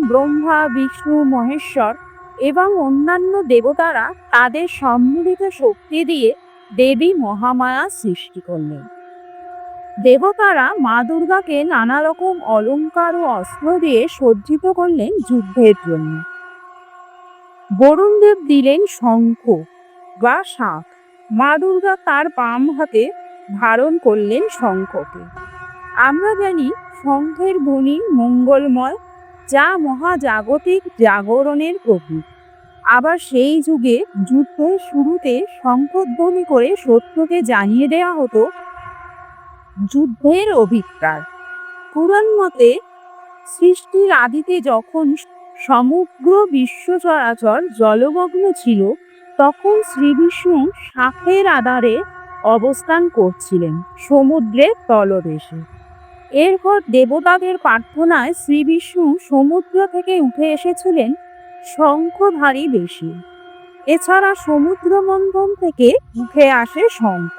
ব্রহ্মা, বিষ্ণু, মহেশ্বর এবং অন্যান্য দেবতারা তাদের সম্মিলিত শক্তি দিয়ে দেবী মহামায়া সৃষ্টি করলেন। দেবতারা মা দুর্গাকে নানা রকম অলংকার ও অস্ত্র দিয়ে সজ্জিত করলেন যুদ্ধের জন্য। বরুণদেব দিলেন শঙ্খ বা শাঁখ। মা দুর্গা তার বাম হাতে ধারণ করলেন শঙ্খকে। আমরা জানি শঙ্খের ধ্বনি মঙ্গলময়, যা মহাজাগতিক জাগরণের প্রতীক। আবার সেই যুগে যুদ্ধের শুরুতে শঙ্খধ্বনি করে শত্রুকে জানিয়ে দেওয়া হতো যুদ্ধের অভিপ্রায়। পুরাণ মতে সৃষ্টির আদিতে যখন সমগ্র বিশ্ব চরাচর জলমগ্ন ছিল, তখন শ্রীবিষ্ণু শাঁখের আধারে অবস্থান করছিলেন সমুদ্রের তলদেশে। এরপর দেবতাদের প্রার্থনায় শ্রীবিষ্ণু সমুদ্র থেকে উঠে এসেছিলেন শঙ্খধারী বেশে। এছাড়া সমুদ্র মন্থন থেকে উঠে আসে শঙ্খ।